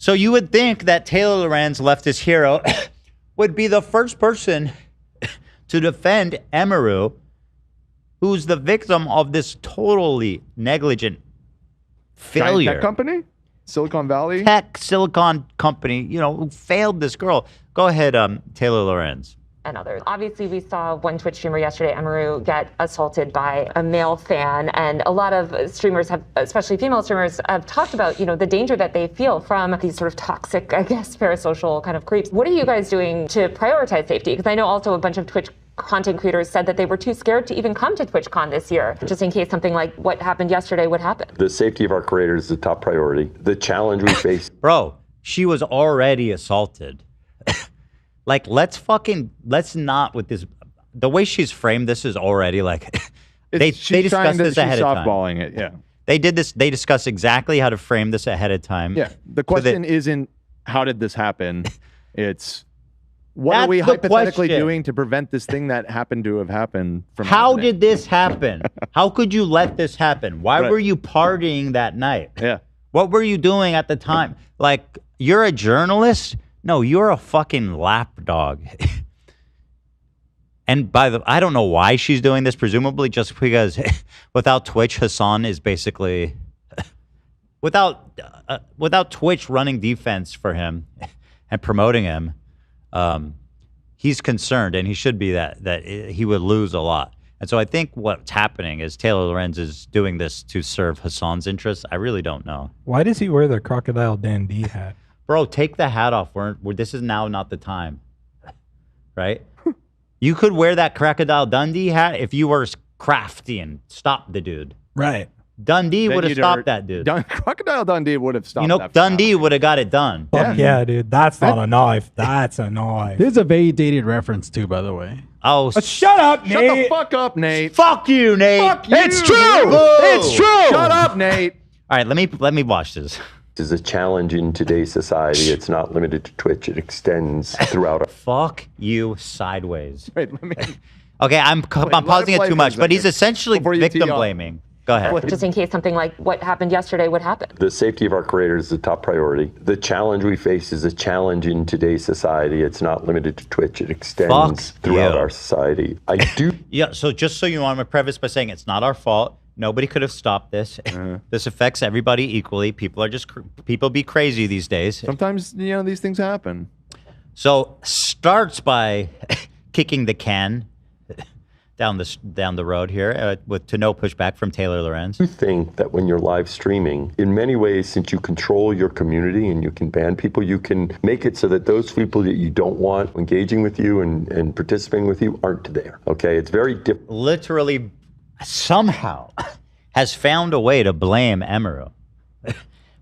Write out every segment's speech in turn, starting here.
So you would think that Taylor Lorenz, leftist hero, would be the first person to defend Emiru, who's the victim of this totally negligent failure. Giant tech company? Silicon Valley? Silicon company, you know, who failed this girl. Go ahead, Taylor Lorenz. And others. Obviously, we saw one Twitch streamer yesterday, Emiru, get assaulted by a male fan. And a lot of streamers have, especially female streamers, have talked about, you know, the danger that they feel from these sort of toxic, I guess, parasocial kind of creeps. What are you guys doing to prioritize safety? Because I know also a bunch of Twitch content creators said that they were too scared to even come to TwitchCon this year, just in case something like what happened yesterday would happen. The safety of our creators is the top priority. The challenge we face. Bro, she was already assaulted. Like, let's not with this. The way she's framed this is already like, they discussed this ahead of time. Softballing it, yeah. They did this. They discussed exactly how to frame this ahead of time. Yeah. The question isn't how did this happen? It's what are we hypothetically doing to prevent this thing that happened to have happened from How did this happen? How could you let this happen? Why were you partying that night? Yeah. What were you doing at the time? Like, you're a journalist? No, you're a fucking lapdog. And I don't know why she's doing this, presumably just because without Twitch, Hassan is basically, without Twitch running defense for him and promoting him, he's concerned, and he should be that he would lose a lot. And so I think what's happening is Taylor Lorenz is doing this to serve Hassan's interests. I really don't know. Why does he wear the Crocodile Dundee hat? Bro, take the hat off. This is now not the time, right? You could wear that Crocodile Dundee hat if you were crafty and stop the dude. Right. Dundee would have stopped that dude. Crocodile Dundee would have stopped that. You know, Dundee would have got it done. Fuck yeah, dude. That's not a knife. That's a knife. There's a very dated reference too, by the way. Oh, shut up, Nate. Shut the fuck up, Nate. Fuck you, Nate. Fuck you. It's true. It's true. Shut up, Nate. All right, let me watch this. This is a challenge in today's society. It's not limited to Twitch. It extends throughout. Fuck you sideways. Wait, let me. Okay, I'm pausing it too much, but he's essentially victim blaming. Go ahead. Just in case something like what happened yesterday would happen. The safety of our creators is the top priority. The challenge we face is a challenge in today's society. It's not limited to Twitch. It extends throughout our society. Yeah, so just so you know, I'm going to preface by saying it's not our fault. Nobody could have stopped this. This affects everybody equally. People be crazy these days. Sometimes, you know, these things happen. So starts by kicking the can down the road here to no pushback from Taylor Lorenz. You think that when you're live streaming, in many ways, since you control your community and you can ban people, you can make it so that those people that you don't want engaging with you and participating with you aren't there. Okay, it's very different. Literally, somehow, has found a way to blame Emiru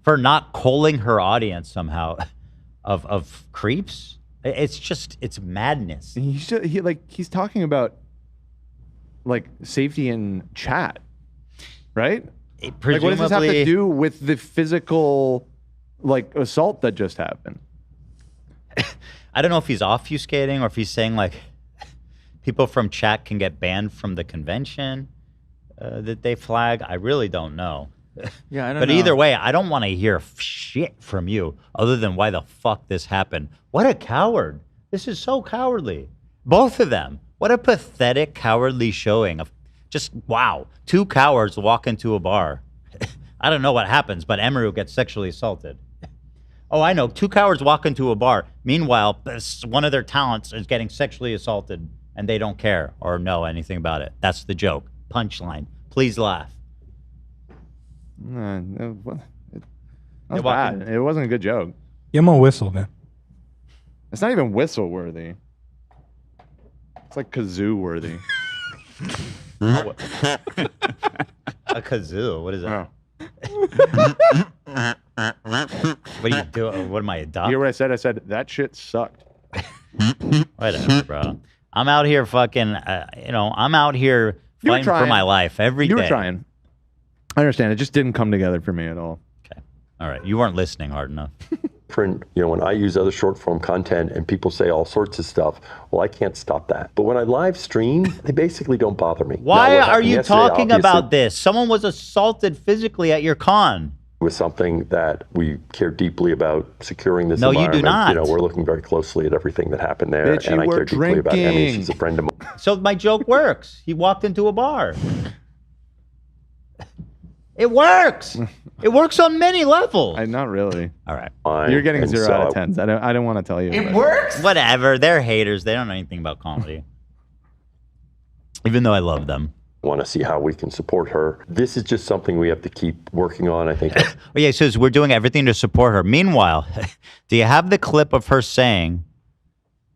for not calling her audience somehow of creeps. It's madness. He's talking about like safety in chat, right? Like, what does this have to do with the physical like assault that just happened? I don't know if he's obfuscating or if he's saying like people from chat can get banned from the convention that they flag. I really don't know. Yeah, I don't know. But either way, I don't want to hear shit from you other than why the fuck this happened. What a coward. This is so cowardly. Both of them. What a pathetic, cowardly showing of just, wow, two cowards walk into a bar. I don't know what happens, but Emiru gets sexually assaulted. Oh, I know. Two cowards walk into a bar. Meanwhile, one of their talents is getting sexually assaulted, and they don't care or know anything about it. That's the joke. Punchline. Please laugh. That was bad. It wasn't a good joke. Give him a whistle, man. It's not even whistle worthy. It's like kazoo worthy. A kazoo? What is that? What are you doing? What am I, a duck? You hear what I said? I said, that shit sucked. Whatever, bro. I'm out here fucking, I'm out here fighting for my life every day. You were trying. I understand. It just didn't come together for me at all. Okay. All right. You weren't listening hard enough. When I use other short form content and people say all sorts of stuff, well, I can't stop that. But when I live stream, they basically don't bother me. Why are you talking about this? Someone was assaulted physically at your con. was something that we care deeply about securing this No, you environment. do not. You know, we're looking very closely at everything that happened there, Bitch, and I you care were deeply about Emmy. drinking. She's a friend of mine. So my joke works. He walked into a bar. It works. It works on many levels. Not really. All right. You're getting And 0 so out of 10s. I don't want to tell you. It works. Whatever. They're haters. They don't know anything about comedy. Even though I love them. Want to see how we can support her. This is just something we have to keep working on. I think. Oh, yeah, so we're doing everything to support her. Meanwhile, do you have the clip of her saying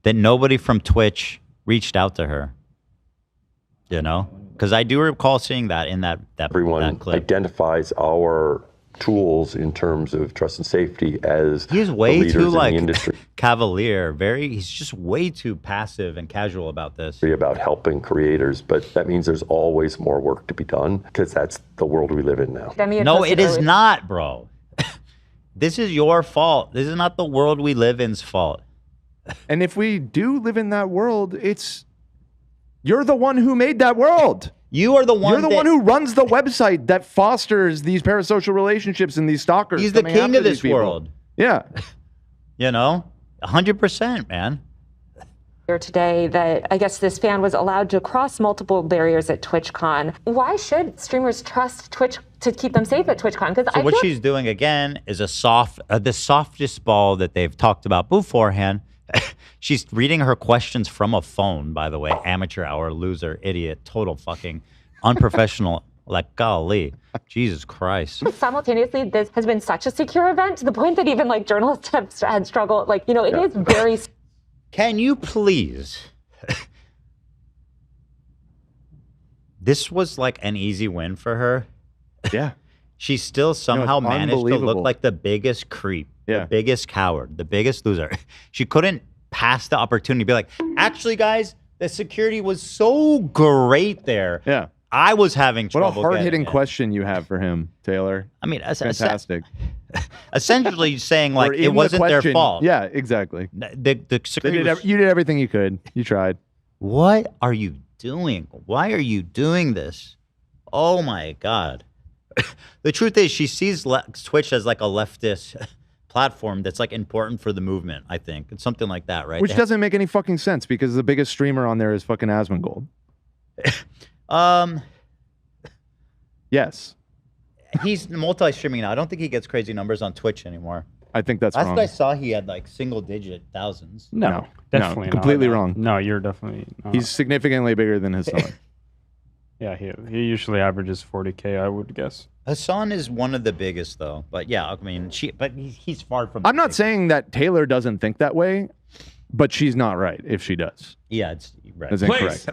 that nobody from Twitch reached out to her? You know? Because I do recall seeing that in that Everyone clip. identifies our tools in terms of trust and safety as He's the way leaders too in like the industry. cavalier. He's just way too passive and casual about this. About helping creators, but that means there's always more work to be done because that's the world we live in now. No, it is not, bro. This is your fault. This is not the world we live in's fault. And if we do live in that world, you're the one who made that world. You are the one. You're the one who runs the website that fosters these parasocial relationships and these stalkers. He's the coming king after of this these people. world. Yeah. You know, 100%, man. Today that I guess this fan was allowed to cross multiple barriers at TwitchCon. Why should streamers trust Twitch to keep them safe at TwitchCon? Because So what she's doing again is the softest ball that they've talked about beforehand. She's reading her questions from a phone, by the way. Amateur hour, loser, idiot, total fucking unprofessional. Like, golly, Jesus Christ. Simultaneously, this has been such a secure event to the point that even like journalists have had struggled. Like, you know, it is very. Can you please? This was like an easy win for her. Yeah. She still somehow managed to look unbelievable. like the biggest creep, Yeah. the biggest coward, the biggest loser. She couldn't pass the opportunity to be like, actually, guys, the security was so great there. Yeah. I was having What a trouble. hard-hitting getting it." question you have for him, Taylor. I mean, Fantastic. essentially saying like Or in it the wasn't their question- fault. Yeah, exactly. The security was- You did everything you could. You tried. What are you doing? Why are you doing this? Oh my God. The truth is she sees Twitch as like a leftist platform that's like important for the movement, I think. It's something like that, right? Which doesn't make any fucking sense because the biggest streamer on there is fucking Asmongold. Yes. He's multi-streaming now. I don't think he gets crazy numbers on Twitch anymore. I think that's Last wrong. I saw, he had like single-digit thousands. No, Definitely completely not. wrong. No, you're definitely not. He's significantly bigger than his son. Yeah, he usually averages 40K, I would guess. Hassan is one of the biggest, though. But yeah, I mean, he's far from. I'm not big. saying that Taylor doesn't think that way, but she's not right if she does. Yeah, it's right. That's incorrect.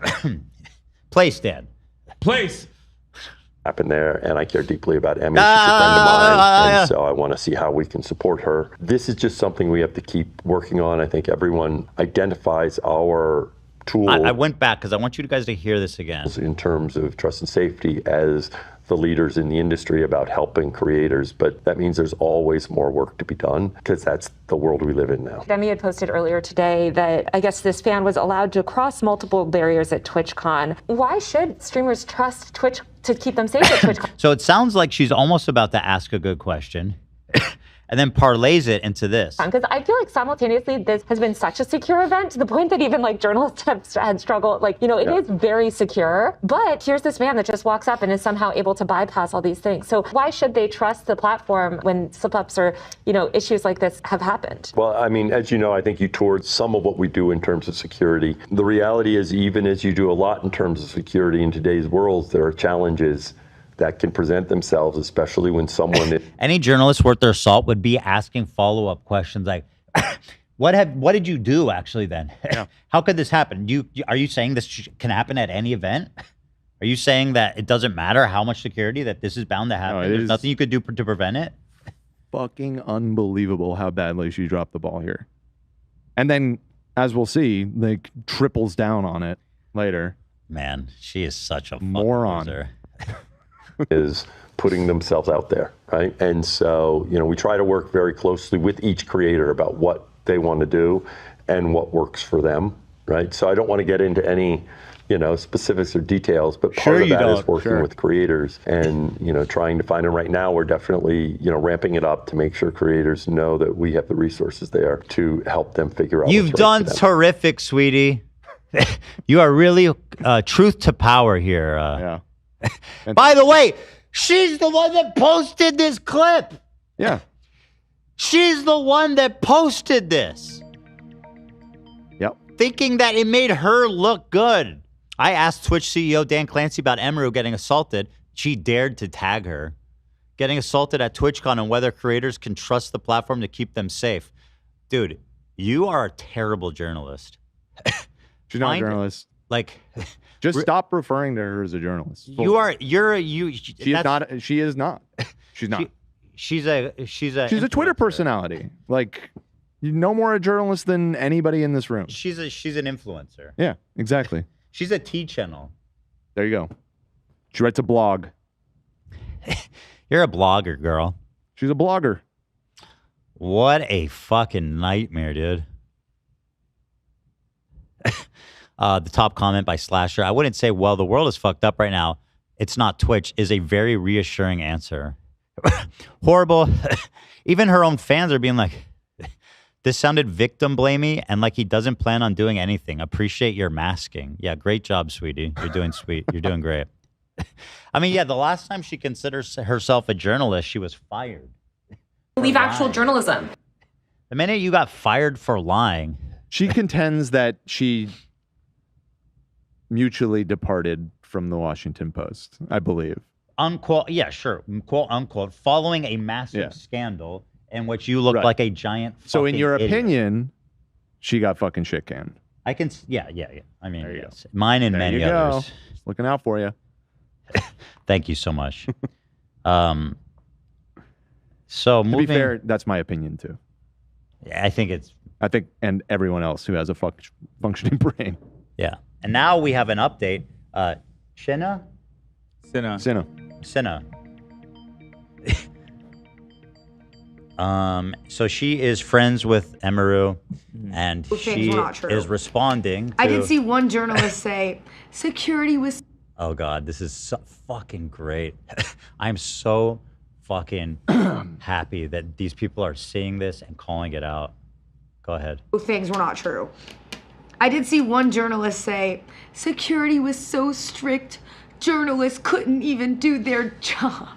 Place, Dan. Place. Happened there, and I care deeply about Emmy. She's a friend of mine, and so I want to see how we can support her. This is just something we have to keep working on. I think everyone identifies our tools. I went back because I want you guys to hear this again. In terms of trust and safety as the leaders in the industry about helping creators, but that means there's always more work to be done because that's the world we live in now. Demi had posted earlier today that I guess this fan was allowed to cross multiple barriers at TwitchCon. Why should streamers trust Twitch to keep them safe at TwitchCon? So it sounds like she's almost about to ask a good question. And then parlays it into this. Because I feel like simultaneously this has been such a secure event to the point that even like journalists have had struggled. Like, you know, it is very secure. But here's this man that just walks up and is somehow able to bypass all these things. So why should they trust the platform when slip-ups or, you know, issues like this have happened? Well, I mean, as you know, I think you toured some of what we do in terms of security. The reality is, even as you do a lot in terms of security in today's world, there are challenges that can present themselves, especially when someone... Any journalist worth their salt would be asking follow-up questions like, what did you do actually then? Yeah. How could this happen? Are you saying this can happen at any event? Are you saying that it doesn't matter how much security, that this is bound to happen? No, There's nothing you could do to prevent it? Fucking unbelievable how badly she dropped the ball here. And then, as we'll see, like triples down on it later. Man, she is such a moron. Loser. is putting themselves out there, right? And so, you know, we try to work very closely with each creator about what they want to do and what works for them, right? So I don't want to get into any, specifics or details, but part of that is working Sure. with creators and, trying to find them. Right now, we're definitely, ramping it up to make sure creators know that we have the resources there to help them figure out You've what's done right for them. terrific, sweetie. You are really truth to power here. Yeah. By the way, she's the one that posted this clip. Yeah. She's the one that posted this. Yep. Thinking that it made her look good. I asked Twitch CEO Dan Clancy about Emiru getting assaulted. She dared to tag her. Getting assaulted at TwitchCon and whether creators can trust the platform to keep them safe. Dude, you are a terrible journalist. She's not a journalist. Like, just stop referring to her as a journalist. She is not. She's not. She's a Twitter personality. Like, no more a journalist than anybody in this room. She's an influencer. Yeah, exactly. She's a T channel. There you go. She writes a blog. You're a blogger, girl. She's a blogger. What a fucking nightmare, dude. The top comment by Slasher. I wouldn't say, well, the world is fucked up right now. It's not Twitch is a very reassuring answer. Horrible. Even her own fans are being like, this sounded victim blamey and like he doesn't plan on doing anything. Appreciate your masking. Yeah, great job, sweetie. You're doing sweet. You're doing great. I mean, yeah, the last time she considers herself a journalist, she was fired. Believe actual journalism. The minute you got fired for lying. She contends that she mutually departed from the Washington Post, I believe. Unquote, yeah, sure, quote unquote, following a massive scandal in which you look like a giant. So, in your idiot. opinion, she got fucking shit canned. I can, yeah. I mean, yes. Mine and There many you go. others. Just looking out for you. Thank you so much. So, to be fair, that's my opinion too. I think, and everyone else who has a functioning brain. Yeah. And now we have an update. Cinna. So she is friends with Emiru, and she is responding to... I did see one journalist say, security was... Oh, God, this is so fucking great. I'm so fucking happy that these people are seeing this and calling it out. Go ahead. Things were not true. I did see one journalist say, security was so strict, journalists couldn't even do their job.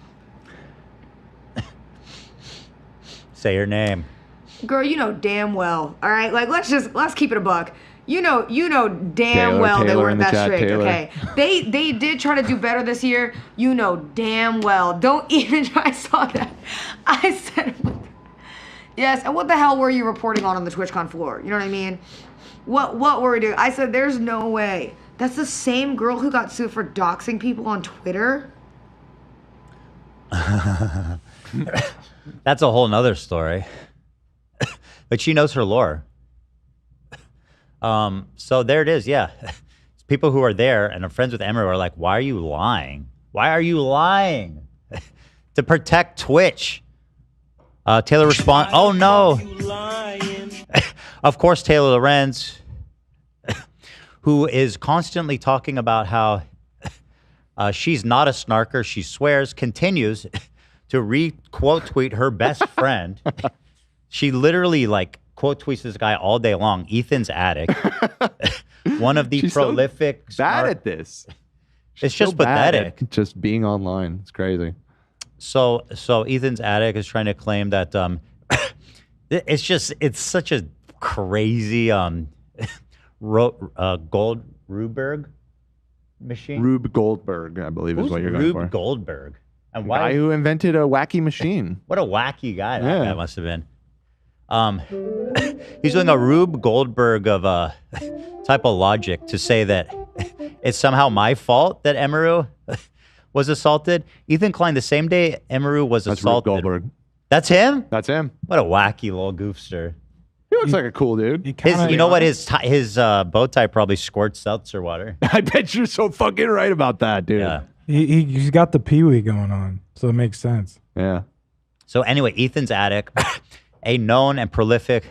Say your name. Girl, you know damn well, all right? Like, let's keep it a buck. You know damn well they weren't that strict, okay? They did try to do better this year. You know damn well. Don't even try. I saw that. I said, yes, and what the hell were you reporting on the TwitchCon floor? You know what I mean? What were we doing? I said, there's no way. That's the same girl who got sued for doxing people on Twitter? That's a whole nother story. But she knows her lore. So there it is, yeah. People who are there and are friends with Emiru are like, why are you lying? Why are you lying? To protect Twitch. Taylor responds, oh no. Of course, Taylor Lorenz, who is constantly talking about how she's not a snarker, she swears, continues to re-quote tweet her best friend. She literally like quote tweets this guy all day long, Ethan's Attic. One of the She's prolific so bad at this. It's just pathetic. Just being online. It's crazy. So Ethan's Attic is trying to claim that it's such a crazy Gold Ruberg machine. Rube Goldberg, I believe, is what you're going for. Rube Goldberg. And the guy who invented a wacky machine. What a wacky guy that guy must have been. He's doing a Rube Goldberg of type of logic to say that it's somehow my fault that Emiru was assaulted. Ethan Klein, the same day Emiru was assaulted. Rube Goldberg. That's him? That's him. What a wacky little goofster. He looks like a cool dude. You know what? His bow tie probably squirts seltzer water. I bet you're so fucking right about that, dude. Yeah. He's got the Pee-wee going on, so it makes sense. Yeah. So anyway, Ethan's Attic, a known and prolific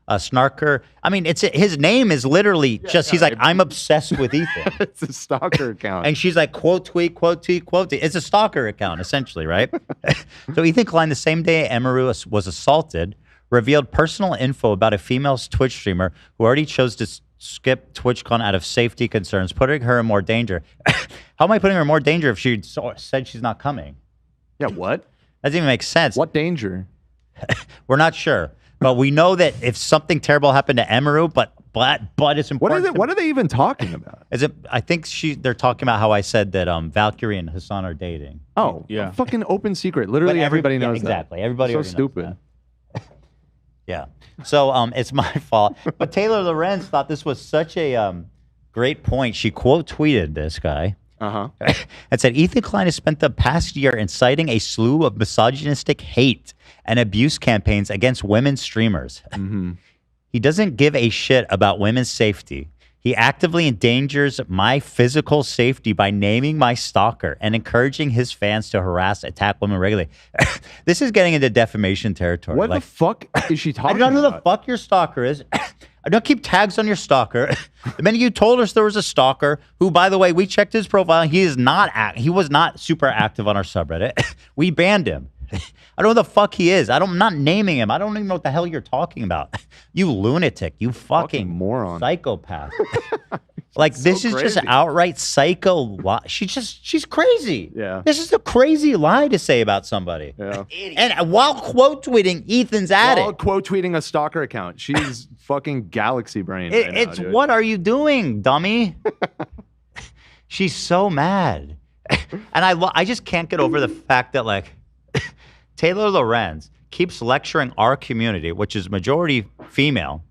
Snarker. I mean, his name is literally he's like, I'm obsessed with Ethan. It's a stalker account. And she's like, quote tweet, quote tweet, quote tweet. It's a stalker account, essentially, right? So Ethan Klein, the same day Emiru was assaulted, revealed personal info about a female Twitch streamer who already chose to skip TwitchCon out of safety concerns, putting her in more danger. How am I putting her in more danger if she said she's not coming? Yeah, what? That doesn't even make sense. What danger? We're not sure. But we know that if something terrible happened to Emiru, but it's important. What are they even talking about? I think they're talking about how I said that Valkyrie and Hassan are dating. Oh, yeah. Fucking open secret. Literally everybody knows exactly. that. Everybody so stupid. Yeah. So it's my fault. But Taylor Lorenz thought this was such a great point. She quote tweeted this guy. And said, Ethan Klein has spent the past year inciting a slew of misogynistic hate and abuse campaigns against women streamers. He doesn't give a shit about women's safety. He actively endangers my physical safety by naming my stalker and encouraging his fans to harass, attack women regularly. This is getting into defamation territory. What the fuck is she talking about? I don't know who the fuck your stalker is. I don't keep tags on your stalker. The minute you told us there was a stalker, who, by the way, we checked his profile. He was not super active on our subreddit. We banned him. I don't know who the fuck he is. I'm not naming him. I don't even know what the hell you're talking about. You lunatic. You fucking moron. Psychopath. Like, this is just outright psycho. She's crazy. Yeah. This is a crazy lie to say about somebody. Yeah. And while quote tweeting, Ethan's at it. While quote tweeting a stalker account. She's fucking galaxy brain. It's what are you doing, dummy? She's so mad. And I just can't get over the fact that, like, Taylor Lorenz keeps lecturing our community, which is majority female,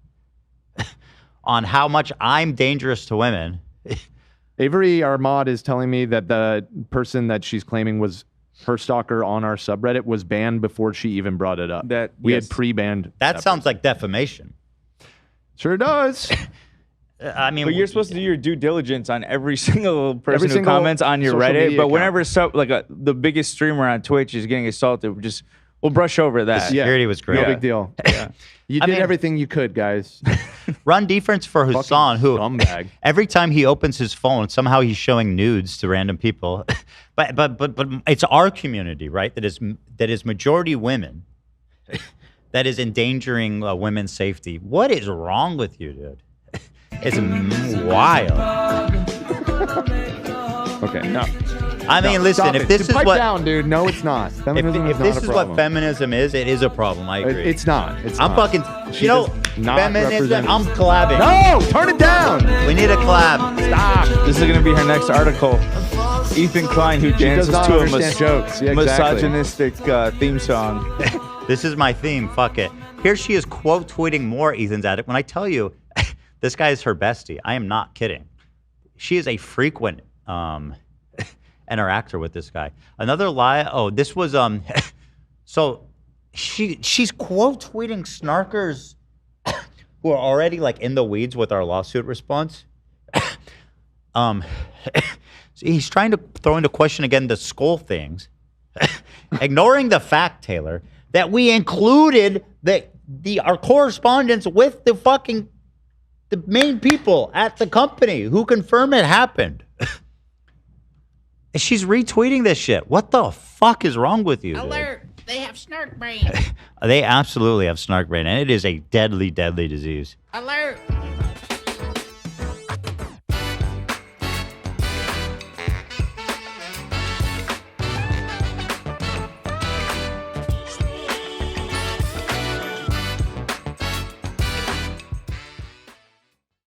on how much I'm dangerous to women. Avery Armad is telling me that the person that she's claiming was her stalker on our subreddit was banned before she even brought it up. That we had pre-banned. That sounds like defamation. Sure does. I mean, but you're supposed to do your due diligence on every single person who comments on your Reddit. But whenever the biggest streamer on Twitch is getting assaulted, we'll brush over that. The security was great. No big deal. Yeah. You did everything you could, guys. Run defense for Hassan, who every time he opens his phone, somehow he's showing nudes to random people. but it's our community, right? That is majority women. That is endangering women's safety. What is wrong with you, dude? It's wild. Okay, no. I mean, listen, if this is pipe what down, dude. No, it's not. Feminism if this is what feminism is, it is a problem. I agree. It's not. I'm fucking. Feminism. I'm collabing. No, turn it down. We need a collab. Stop. This is gonna be her next article. Ethan Klein, who dances to a misogynistic theme song. This is my theme. Fuck it. Here she is quote tweeting more Ethan's at it. When I tell you, this guy is her bestie. I am not kidding. She is a frequent interactor with this guy. Another lie. Oh, this was so she's quote tweeting snarkers who are already like in the weeds with our lawsuit response. So he's trying to throw into question again the skull things, ignoring the fact, Taylor, that we included our correspondence with the main people at the company who confirm it happened. She's retweeting this shit. What the fuck is wrong with you? Alert! Dude? They have snark brain. They absolutely have snark brain, and it is a deadly, deadly disease. Alert!